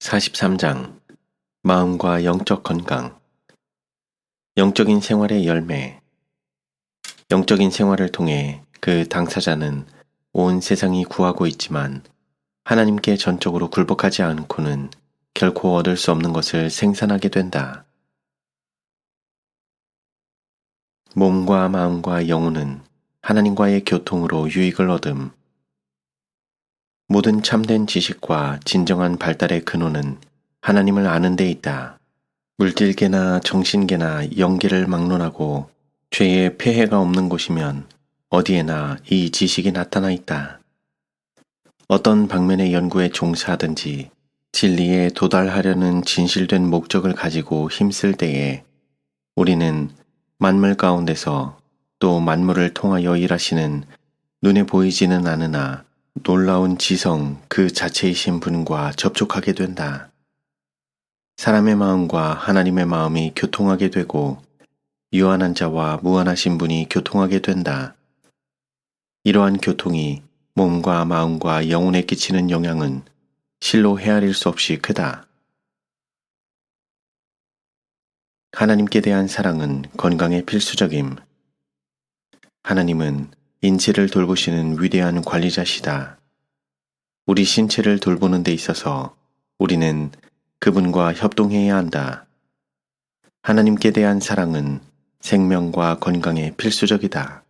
43장 마음과 영적 건강. 영적인 생활의 열매. 영적인 생활을 통해 그 당사자는 온 세상이 구하고 있지만 하나님께 전적으로 굴복하지 않고는 결코 얻을 수 없는 것을 생산하게 된다. 몸과 마음과 영혼은 하나님과의 교통으로 유익을 얻음. 모든 참된 지식과 진정한 발달의 근원은 하나님을 아는 데 있다. 물질계나 정신계나 영계를 막론하고 죄의 폐해가 없는 곳이면 어디에나 이 지식이 나타나 있다. 어떤 방면의 연구에 종사하든지 진리에 도달하려는 진실된 목적을 가지고 힘쓸 때에 우리는 만물 가운데서 또 만물을 통하여 일하시는 눈에 보이지는 않으나 놀라운 지성 그 자체이신 분과 접촉하게 된다. 사람의 마음과 하나님의 마음이 교통하게 되고 유한한 자와 무한하신 분이 교통하게 된다. 이러한 교통이 몸과 마음과 영혼에 끼치는 영향은 실로 헤아릴 수 없이 크다. 하나님께 대한 사랑은 건강에 필수적임. 하나님은 인체를 돌보시는 위대한 관리자시다. 우리 신체를 돌보는 데 있어서 우리는 그분과 협동해야 한다. 하나님께 대한 사랑은 생명과 건강에 필수적이다.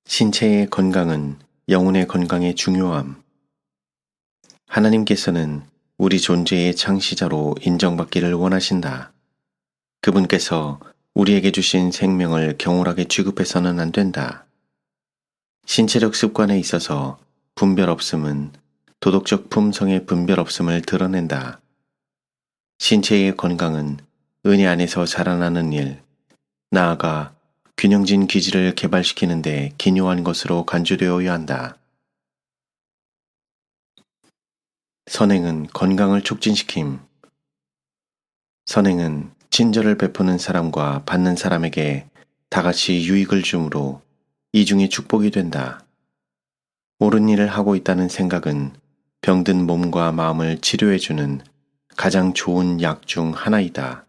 신체의 건강은 영혼의 건강에 중요함. 하나님께서는 우리 존재의 창시자로 인정받기를 원하신다. 그분께서 우리에게 주신 생명을 경홀하게 취급해서는 안 된다. 신체적 습관에 있어서 분별 없음은 도덕적 품성의 분별 없음을 드러낸다. 신체의 건강은 은혜 안에서 자라나는 일, 나아가 균형진 기질을 개발시키는 데 기묘한 것으로 간주되어야 한다. 선행은 건강을 촉진시킴. 선행은 친절을 베푸는 사람과 받는 사람에게 다같이 유익을 주므로 이중의 축복이 된다. 옳은 일을 하고 있다는 생각은 병든 몸과 마음을 치료해주는 가장 좋은 약 중 하나이다.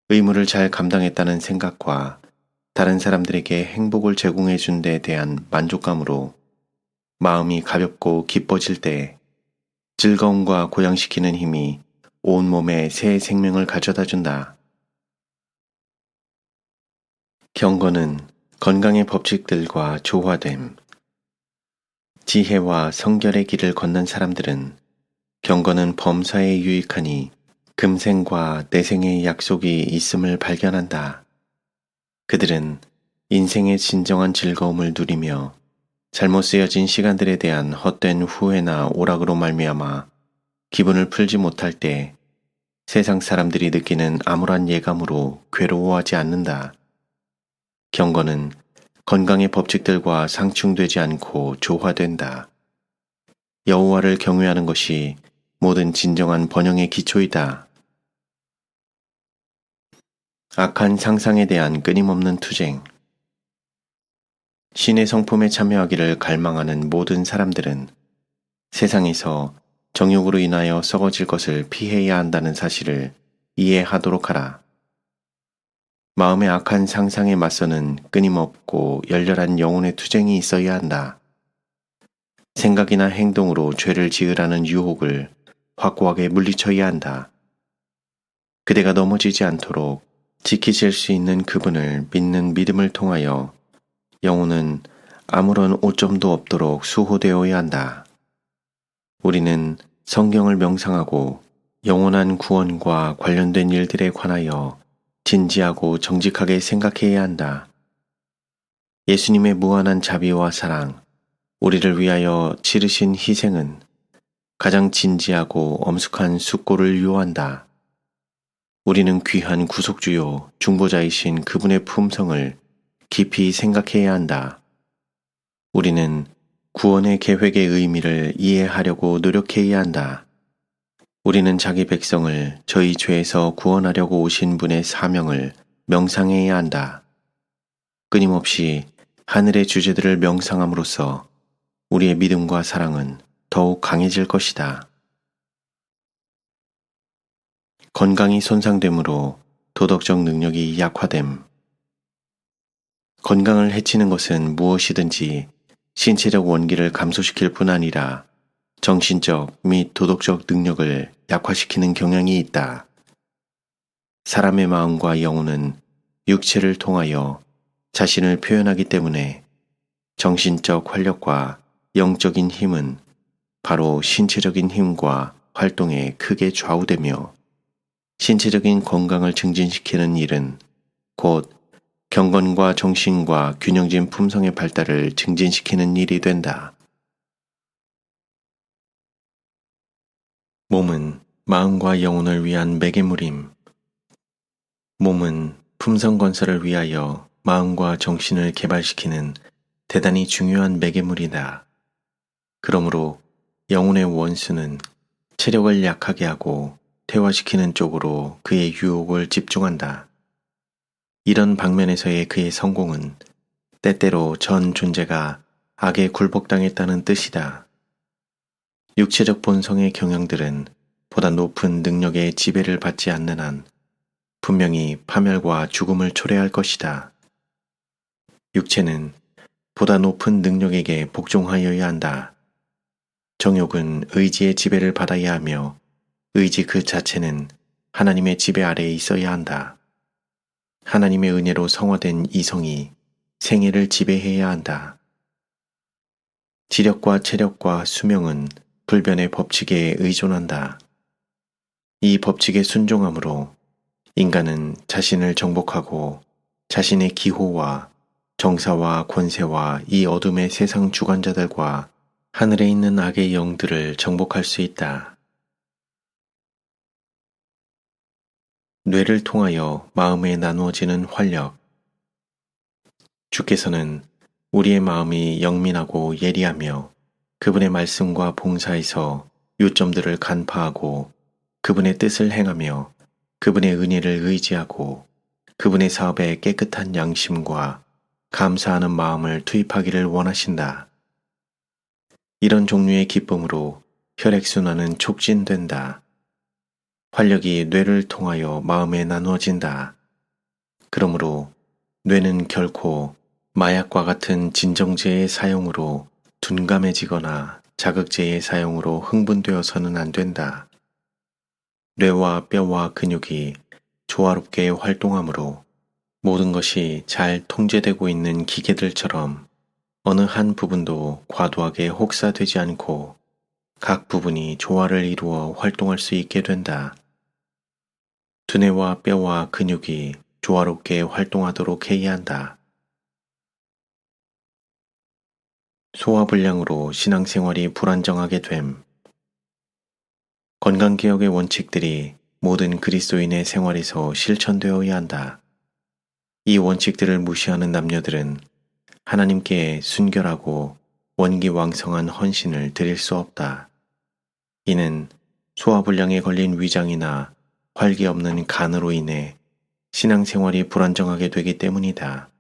의무를 잘 감당했다는 생각과 다른 사람들에게 행복을 제공해 준 데 대한 만족감으로 마음이 가볍고 기뻐질 때 즐거움과 고양시키는 힘이 온몸에 새 생명을 가져다 준다. 경건은 건강의 법칙들과 조화됨. 지혜와 성결의 길을 걷는 사람들은 경건은 범사에 유익하니 금생과 내생의 약속이 있음을 발견한다. 그들은 인생의 진정한 즐거움을 누리며 잘못 쓰여진 시간들에 대한 헛된 후회나 오락으로 말미암아 기분을 풀지 못할 때 세상 사람들이 느끼는 암울한 예감으로 괴로워하지 않는다. 경건은 건강의 법칙들과 상충되지 않고 조화된다. 여호와를 경외하는 것이 모든 진정한 번영의 기초이다. 악한 상상에 대한 끊임없는 투쟁. 신의 성품에 참여하기를 갈망하는 모든 사람들은 세상에서 정욕으로 인하여 썩어질 것을 피해야 한다는 사실을 이해하도록 하라. 마음의 악한 상상에 맞서는 끊임없고 열렬한 영혼의 투쟁이 있어야 한다. 생각이나 행동으로 죄를 지으라는 유혹을 확고하게 물리쳐야 한다. 그대가 넘어지지 않도록 지키실 수 있는 그분을 믿는 믿음을 통하여 영혼은 아무런 오점도 없도록 수호되어야 한다. 우리는 성경을 명상하고 영원한 구원과 관련된 일들에 관하여 진지하고 정직하게 생각해야 한다. 예수님의 무한한 자비와 사랑, 우리를 위하여 치르신 희생은 가장 진지하고 엄숙한 숙고를 요한다. 우리는 귀한 구속주요 중보자이신 그분의 품성을 깊이 생각해야 한다. 우리는 구원의 계획의 의미를 이해하려고 노력해야 한다. 우리는 자기 백성을 저희 죄에서 구원하려고 오신 분의 사명을 명상해야 한다. 끊임없이 하늘의 주제들을 명상함으로써 우리의 믿음과 사랑은 더욱 강해질 것이다. 건강이 손상되므로 도덕적 능력이 약화됨. 건강을 해치는 것은 무엇이든지 신체적 원기를 감소시킬 뿐 아니라 정신적 및 도덕적 능력을 약화시키는 경향이 있다. 사람의 마음과 영혼은 육체를 통하여 자신을 표현하기 때문에 정신적 활력과 영적인 힘은 바로 신체적인 힘과 활동에 크게 좌우되며 신체적인 건강을 증진시키는 일은 곧 경건과 정신과 균형진 품성의 발달을 증진시키는 일이 된다. 몸은 마음과 영혼을 위한 매개물임. 몸은 품성 건설을 위하여 마음과 정신을 개발시키는 대단히 중요한 매개물이다. 그러므로 영혼의 원수는 체력을 약하게 하고 퇴화시키는 쪽으로 그의 유혹을 집중한다. 이런 방면에서의 그의 성공은 때때로 전 존재가 악에 굴복당했다는 뜻이다. 육체적 본성의 경향들은 보다 높은 능력의 지배를 받지 않는 한 분명히 파멸과 죽음을 초래할 것이다. 육체는 보다 높은 능력에게 복종하여야 한다. 정욕은 의지의 지배를 받아야 하며 의지 그 자체는 하나님의 지배 아래에 있어야 한다. 하나님의 은혜로 성화된 이성이 생애를 지배해야 한다. 지력과 체력과 수명은 불변의 법칙에 의존한다. 이 법칙에 순종함으로 인간은 자신을 정복하고 자신의 기호와 정사와 권세와 이 어둠의 세상 주관자들과 하늘에 있는 악의 영들을 정복할 수 있다. 뇌를 통하여 마음에 나누어지는 활력. 주께서는 우리의 마음이 영민하고 예리하며 그분의 말씀과 봉사에서 요점들을 간파하고 그분의 뜻을 행하며 그분의 은혜를 의지하고 그분의 사업에 깨끗한 양심과 감사하는 마음을 투입하기를 원하신다. 이런 종류의 기쁨으로 혈액순환은 촉진된다. 활력이 뇌를 통하여 마음에 나누어진다. 그러므로 뇌는 결코 마약과 같은 진정제의 사용으로 둔감해지거나 자극제의 사용으로 흥분되어서는 안 된다. 뇌와 뼈와 근육이 조화롭게 활동하므로 모든 것이 잘 통제되고 있는 기계들처럼 어느 한 부분도 과도하게 혹사되지 않고 각 부분이 조화를 이루어 활동할 수 있게 된다. 두뇌와 뼈와 근육이 조화롭게 활동하도록 해야 한다. 소화불량으로 신앙생활이 불안정하게 됨. 건강개혁의 원칙들이 모든 그리스도인의 생활에서 실천되어야 한다. 이 원칙들을 무시하는 남녀들은 하나님께 순결하고 원기왕성한 헌신을 드릴 수 없다. 이는 소화불량에 걸린 위장이나 활기 없는 간으로 인해 신앙생활이 불안정하게 되기 때문이다.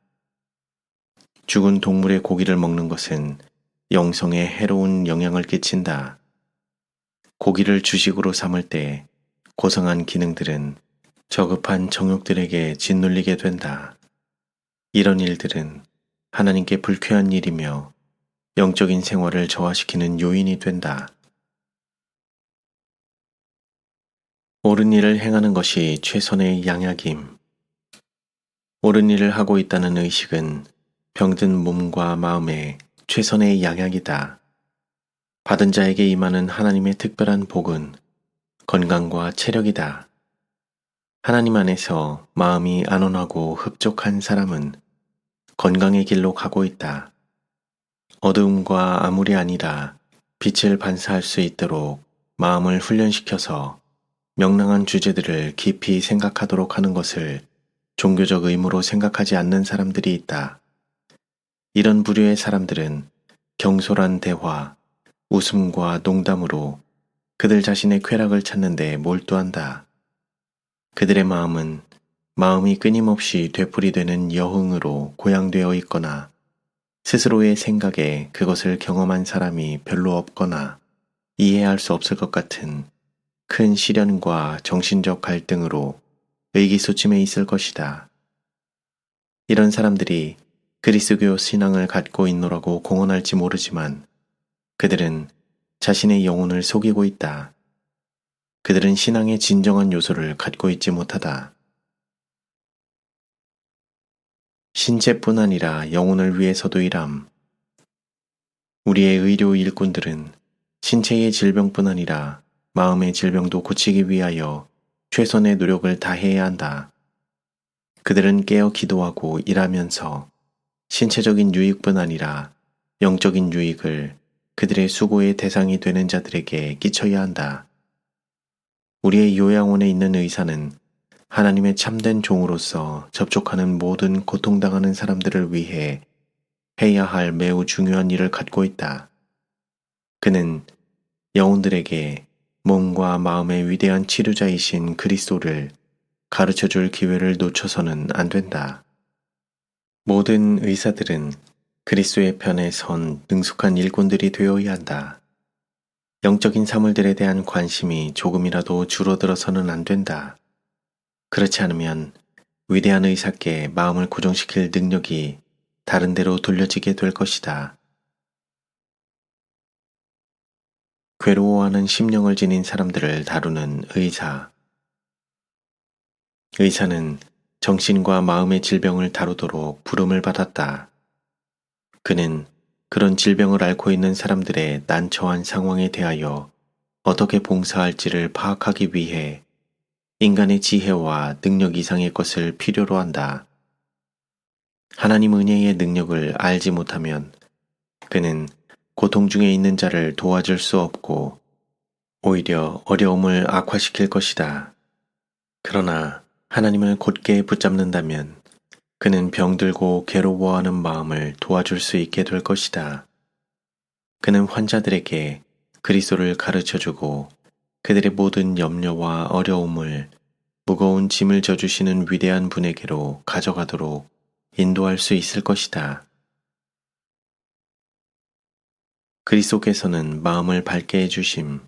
죽은 동물의 고기를 먹는 것은 영성에 해로운 영향을 끼친다. 고기를 주식으로 삼을 때 고상한 기능들은 저급한 정욕들에게 짓눌리게 된다. 이런 일들은 하나님께 불쾌한 일이며 영적인 생활을 저하시키는 요인이 된다. 옳은 일을 행하는 것이 최선의 양약임. 옳은 일을 하고 있다는 의식은 병든 몸과 마음에 최선의 양약이다. 받은 자에게 임하는 하나님의 특별한 복은 건강과 체력이다. 하나님 안에서 마음이 안온하고 흡족한 사람은 건강의 길로 가고 있다. 어두움과 암울이 아니라 빛을 반사할 수 있도록 마음을 훈련시켜서 명랑한 주제들을 깊이 생각하도록 하는 것을 종교적 의무로 생각하지 않는 사람들이 있다. 이런 부류의 사람들은 경솔한 대화, 웃음과 농담으로 그들 자신의 쾌락을 찾는 데 몰두한다. 그들의 마음은 마음이 끊임없이 되풀이되는 여흥으로 고양되어 있거나 스스로의 생각에 그것을 경험한 사람이 별로 없거나 이해할 수 없을 것 같은 큰 시련과 정신적 갈등으로 의기소침해 있을 것이다. 이런 사람들이 그리스도 신앙을 갖고 있노라고 공언할지 모르지만 그들은 자신의 영혼을 속이고 있다. 그들은 신앙의 진정한 요소를 갖고 있지 못하다. 신체뿐 아니라 영혼을 위해서도 일함. 우리의 의료 일꾼들은 신체의 질병뿐 아니라 마음의 질병도 고치기 위하여 최선의 노력을 다해야 한다. 그들은 깨어 기도하고 일하면서 신체적인 유익뿐 아니라 영적인 유익을 그들의 수고의 대상이 되는 자들에게 끼쳐야 한다. 우리의 요양원에 있는 의사는 하나님의 참된 종으로서 접촉하는 모든 고통당하는 사람들을 위해 해야 할 매우 중요한 일을 갖고 있다. 그는 영혼들에게 몸과 마음의 위대한 치료자이신 그리스도를 가르쳐 줄 기회를 놓쳐서는 안 된다. 모든 의사들은 그리스도의 편에 선 능숙한 일꾼들이 되어야 한다. 영적인 사물들에 대한 관심이 조금이라도 줄어들어서는 안 된다. 그렇지 않으면 위대한 의사께 마음을 고정시킬 능력이 다른 데로 돌려지게 될 것이다. 괴로워하는 심령을 지닌 사람들을 다루는 의사. 의사는 정신과 마음의 질병을 다루도록 부름을 받았다. 그는 그런 질병을 앓고 있는 사람들의 난처한 상황에 대하여 어떻게 봉사할지를 파악하기 위해 인간의 지혜와 능력 이상의 것을 필요로 한다. 하나님 은혜의 능력을 알지 못하면 그는 고통 중에 있는 자를 도와줄 수 없고 오히려 어려움을 악화시킬 것이다. 그러나 하나님을 곧게 붙잡는다면 그는 병들고 괴로워하는 마음을 도와줄 수 있게 될 것이다. 그는 환자들에게 그리스도를 가르쳐주고 그들의 모든 염려와 어려움을 무거운 짐을 져주시는 위대한 분에게로 가져가도록 인도할 수 있을 것이다. 그리스도께서는 마음을 밝게 해주심.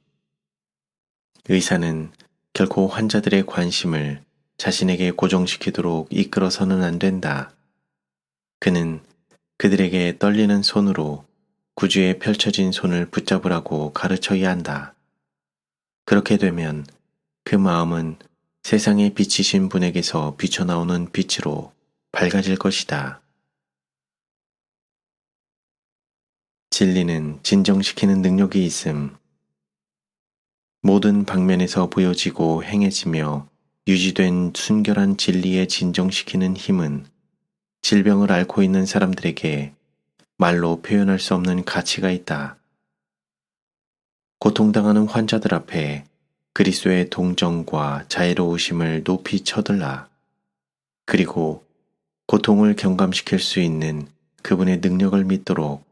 의사는 결코 환자들의 관심을 자신에게 고정시키도록 이끌어서는 안 된다. 그는 그들에게 떨리는 손으로 구주에 펼쳐진 손을 붙잡으라고 가르쳐야 한다. 그렇게 되면 그 마음은 세상에 비치신 분에게서 비쳐나오는 빛으로 밝아질 것이다. 진리는 진정시키는 능력이 있음. 모든 방면에서 보여지고 행해지며 유지된 순결한 진리에 진정시키는 힘은 질병을 앓고 있는 사람들에게 말로 표현할 수 없는 가치가 있다. 고통당하는 환자들 앞에 그리스도의 동정과 자애로우심을 높이 쳐들라. 그리고 고통을 경감시킬 수 있는 그분의 능력을 믿도록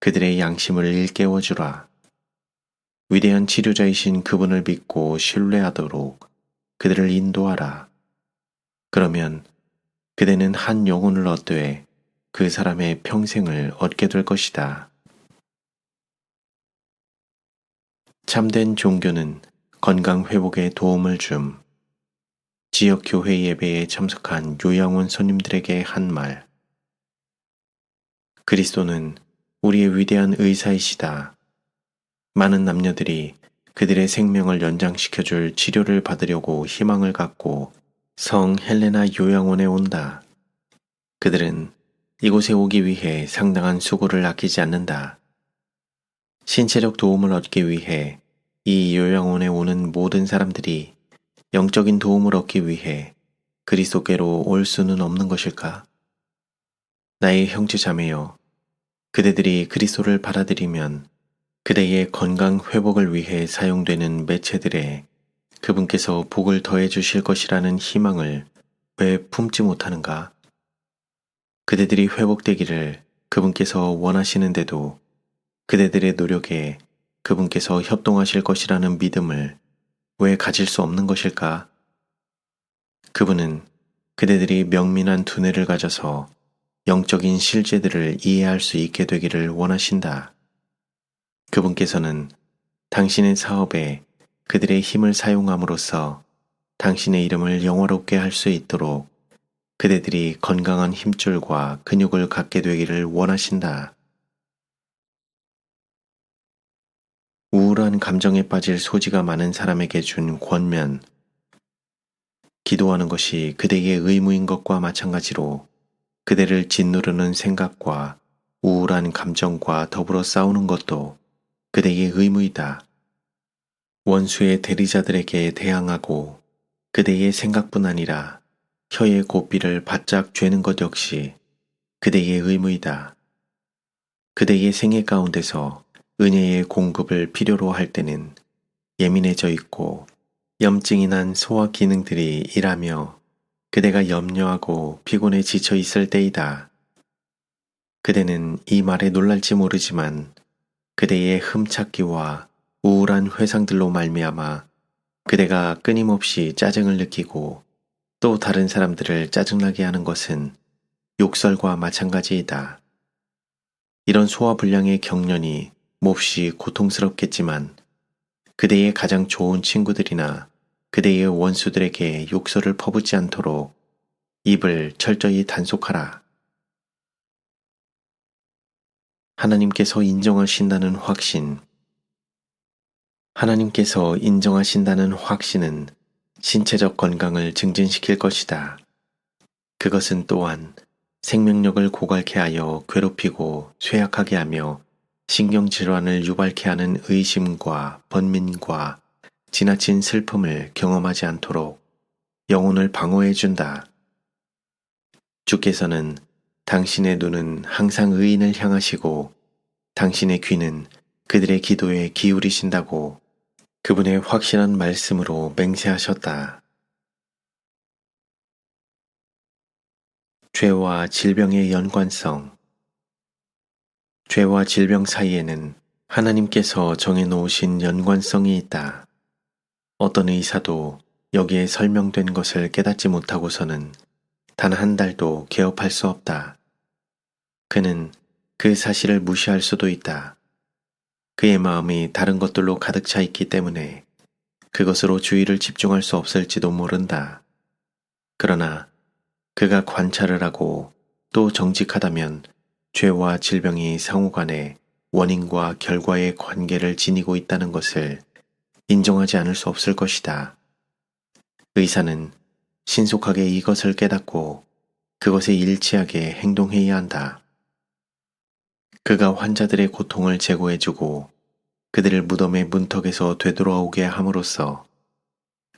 그들의 양심을 일깨워주라. 위대한 치료자이신 그분을 믿고 신뢰하도록 그들을 인도하라. 그러면 그대는 한 영혼을 얻되 그 사람의 평생을 얻게 될 것이다. 참된 종교는 건강 회복에 도움을 줌. 지역 교회 예배에 참석한 요양원 손님들에게 한 말. 그리스도는 우리의 위대한 의사이시다. 많은 남녀들이 그들의 생명을 연장시켜줄 치료를 받으려고 희망을 갖고 성 헬레나 요양원에 온다. 그들은 이곳에 오기 위해 상당한 수고를 아끼지 않는다. 신체적 도움을 얻기 위해 이 요양원에 오는 모든 사람들이 영적인 도움을 얻기 위해 그리스도께로 올 수는 없는 것일까? 나의 형제 자매여, 그대들이 그리스도를 받아들이면 그대의 건강 회복을 위해 사용되는 매체들에 그분께서 복을 더해 주실 것이라는 희망을 왜 품지 못하는가? 그대들이 회복되기를 그분께서 원하시는데도 그대들의 노력에 그분께서 협동하실 것이라는 믿음을 왜 가질 수 없는 것일까? 그분은 그대들이 명민한 두뇌를 가져서 영적인 실제들을 이해할 수 있게 되기를 원하신다. 그분께서는 당신의 사업에 그들의 힘을 사용함으로써 당신의 이름을 영화롭게 할 수 있도록 그대들이 건강한 힘줄과 근육을 갖게 되기를 원하신다. 우울한 감정에 빠질 소지가 많은 사람에게 준 권면, 기도하는 것이 그대의 의무인 것과 마찬가지로 그대를 짓누르는 생각과 우울한 감정과 더불어 싸우는 것도 그대의 의무이다. 원수의 대리자들에게 대항하고 그대의 생각뿐 아니라 혀의 고삐를 바짝 죄는 것 역시 그대의 의무이다. 그대의 생애 가운데서 은혜의 공급을 필요로 할 때는 예민해져 있고 염증이 난 소화 기능들이 일하며 그대가 염려하고 피곤해 지쳐 있을 때이다. 그대는 이 말에 놀랄지 모르지만 그대의 흠찾기와 우울한 회상들로 말미암아 그대가 끊임없이 짜증을 느끼고 또 다른 사람들을 짜증나게 하는 것은 욕설과 마찬가지이다. 이런 소화불량의 경련이 몹시 고통스럽겠지만 그대의 가장 좋은 친구들이나 그대의 원수들에게 욕설을 퍼붓지 않도록 입을 철저히 단속하라. 하나님께서 인정하신다는 확신. 하나님께서 인정하신다는 확신은 신체적 건강을 증진시킬 것이다. 그것은 또한 생명력을 고갈케 하여 괴롭히고 쇠약하게 하며 신경질환을 유발케 하는 의심과 번민과 지나친 슬픔을 경험하지 않도록 영혼을 방어해 준다. 주께서는 당신의 눈은 항상 의인을 향하시고 당신의 귀는 그들의 기도에 기울이신다고 그분의 확실한 말씀으로 맹세하셨다. 죄와 질병의 연관성. 죄와 질병 사이에는 하나님께서 정해놓으신 연관성이 있다. 어떤 의사도 여기에 설명된 것을 깨닫지 못하고서는 단 한 달도 개업할 수 없다. 그는 그 사실을 무시할 수도 있다. 그의 마음이 다른 것들로 가득 차 있기 때문에 그것으로 주의를 집중할 수 없을지도 모른다. 그러나 그가 관찰을 하고 또 정직하다면 죄와 질병이 상호간에 원인과 결과의 관계를 지니고 있다는 것을 인정하지 않을 수 없을 것이다. 의사는 신속하게 이것을 깨닫고 그것에 일치하게 행동해야 한다. 그가 환자들의 고통을 제거해주고 그들을 무덤의 문턱에서 되돌아오게 함으로써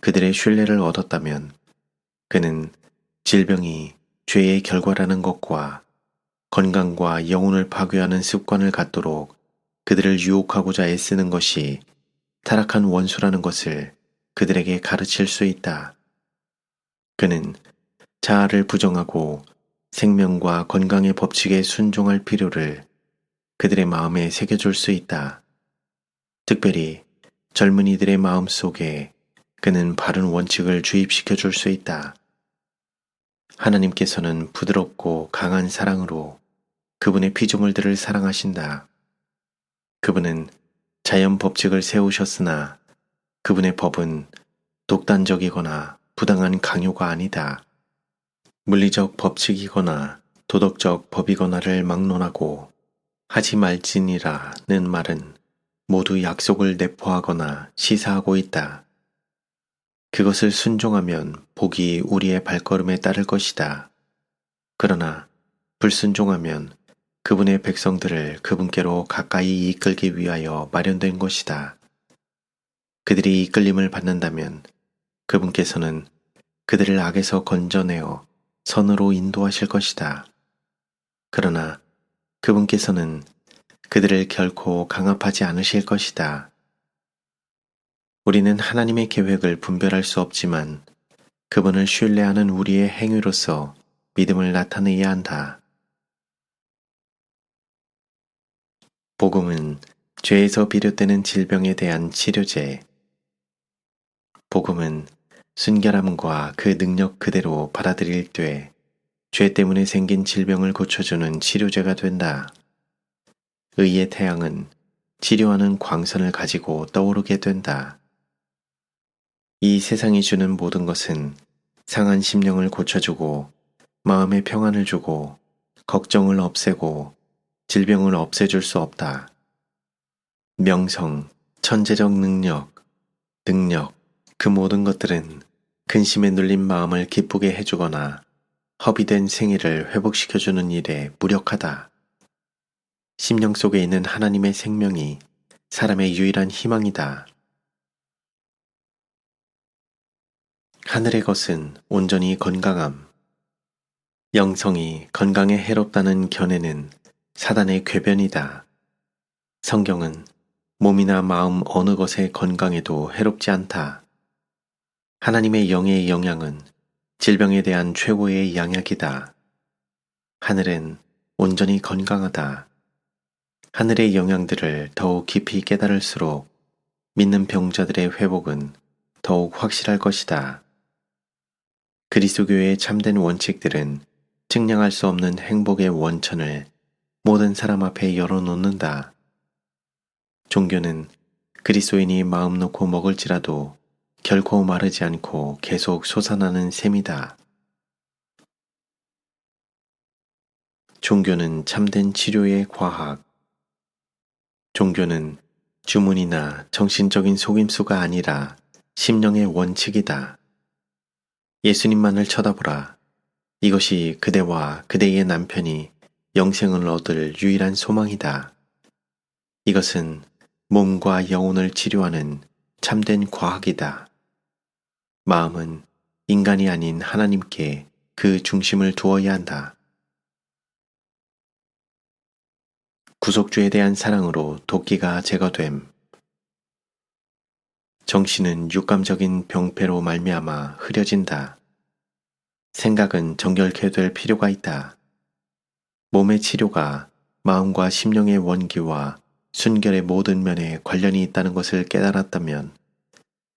그들의 신뢰를 얻었다면 그는 질병이 죄의 결과라는 것과 건강과 영혼을 파괴하는 습관을 갖도록 그들을 유혹하고자 애쓰는 것이 타락한 원수라는 것을 그들에게 가르칠 수 있다. 그는 자아를 부정하고 생명과 건강의 법칙에 순종할 필요를 그들의 마음에 새겨줄 수 있다. 특별히 젊은이들의 마음 속에 그는 바른 원칙을 주입시켜 줄 수 있다. 하나님께서는 부드럽고 강한 사랑으로 그분의 피조물들을 사랑하신다. 그분은 자연 법칙을 세우셨으나 그분의 법은 독단적이거나 부당한 강요가 아니다. 물리적 법칙이거나 도덕적 법이거나를 막론하고 하지 말지니라는 말은 모두 약속을 내포하거나 시사하고 있다. 그것을 순종하면 복이 우리의 발걸음에 따를 것이다. 그러나 불순종하면 그분의 백성들을 그분께로 가까이 이끌기 위하여 마련된 것이다. 그들이 이끌림을 받는다면 그분께서는 그들을 악에서 건져내어 선으로 인도하실 것이다. 그러나 그분께서는 그들을 결코 강압하지 않으실 것이다. 우리는 하나님의 계획을 분별할 수 없지만 그분을 신뢰하는 우리의 행위로서 믿음을 나타내야 한다. 복음은 죄에서 비롯되는 질병에 대한 치료제. 복음은 순결함과 그 능력 그대로 받아들일 때 죄 때문에 생긴 질병을 고쳐주는 치료제가 된다. 의의 태양은 치료하는 광선을 가지고 떠오르게 된다. 이 세상이 주는 모든 것은 상한 심령을 고쳐주고 마음의 평안을 주고 걱정을 없애고 질병을 없애줄 수 없다. 명성, 천재적 능력, 그 모든 것들은 근심에 눌린 마음을 기쁘게 해주거나 허비된 생애를 회복시켜주는 일에 무력하다. 심령 속에 있는 하나님의 생명이 사람의 유일한 희망이다. 하늘의 것은 온전히 건강함. 영성이 건강에 해롭다는 견해는 사단의 궤변이다. 성경은 몸이나 마음 어느 것의 건강에도 해롭지 않다. 하나님의 영의 영향은 질병에 대한 최고의 양약이다. 하늘은 온전히 건강하다. 하늘의 영향들을 더욱 깊이 깨달을수록 믿는 병자들의 회복은 더욱 확실할 것이다. 그리스도교의 참된 원칙들은 측량할 수 없는 행복의 원천을 모든 사람 앞에 열어놓는다. 종교는 그리스도인이 마음 놓고 먹을지라도 결코 마르지 않고 계속 솟아나는 셈이다. 종교는 참된 치료의 과학. 종교는 주문이나 정신적인 속임수가 아니라 심령의 원칙이다. 예수님만을 쳐다보라. 이것이 그대와 그대의 남편이 영생을 얻을 유일한 소망이다. 이것은 몸과 영혼을 치료하는 참된 과학이다. 마음은 인간이 아닌 하나님께 그 중심을 두어야 한다. 구속주에 대한 사랑으로 도끼가 제거됨. 정신은 육감적인 병폐로 말미암아 흐려진다. 생각은 정결케 될 필요가 있다. 몸의 치료가 마음과 심령의 원기와 순결의 모든 면에 관련이 있다는 것을 깨달았다면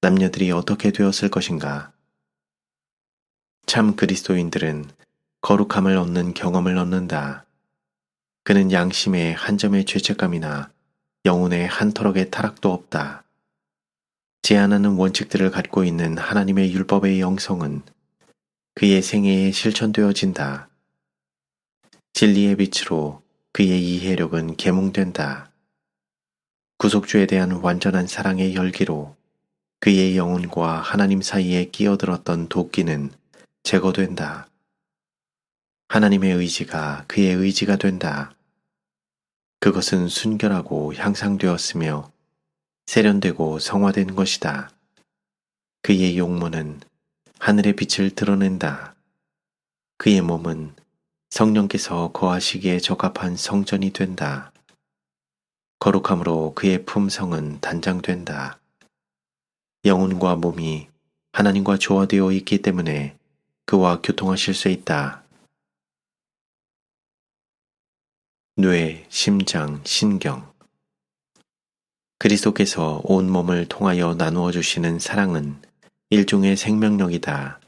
남녀들이 어떻게 되었을 것인가? 참 그리스도인들은 거룩함을 얻는 경험을 얻는다. 그는 양심의 한 점의 죄책감이나 영혼의 한 터럭의 타락도 없다. 제한하는 원칙들을 갖고 있는 하나님의 율법의 영성은 그의 생애에 실천되어진다. 진리의 빛으로 그의 이해력은 계몽된다. 구속주에 대한 완전한 사랑의 열기로 그의 영혼과 하나님 사이에 끼어들었던 도끼는 제거된다. 하나님의 의지가 그의 의지가 된다. 그것은 순결하고 향상되었으며 세련되고 성화된 것이다. 그의 용모는 하늘의 빛을 드러낸다. 그의 몸은 성령께서 거하시기에 적합한 성전이 된다. 거룩함으로 그의 품성은 단장된다. 영혼과 몸이 하나님과 조화되어 있기 때문에 그와 교통하실 수 있다. 뇌, 심장, 신경. 그리스도께서 온 몸을 통하여 나누어 주시는 사랑은 일종의 생명력이다.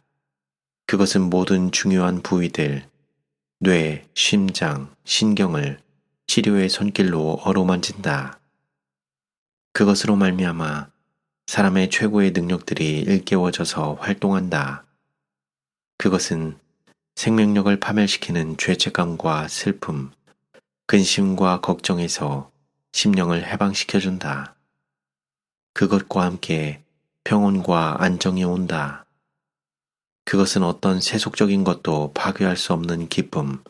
그것은 모든 중요한 부위들, 뇌, 심장, 신경을 치료의 손길로 어루만진다. 그것으로 말미암아 사람의 최고의 능력들이 일깨워져서 활동한다. 그것은 생명력을 파멸시키는 죄책감과 슬픔, 근심과 걱정에서 심령을 해방시켜준다. 그것과 함께 평온과 안정이 온다. 그것은 어떤 세속적인 것도 파괴할 수 없는 기쁨,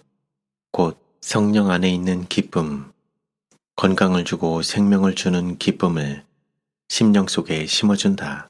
곧 성령 안에 있는 기쁨, 건강을 주고 생명을 주는 기쁨을 심령 속에 심어준다.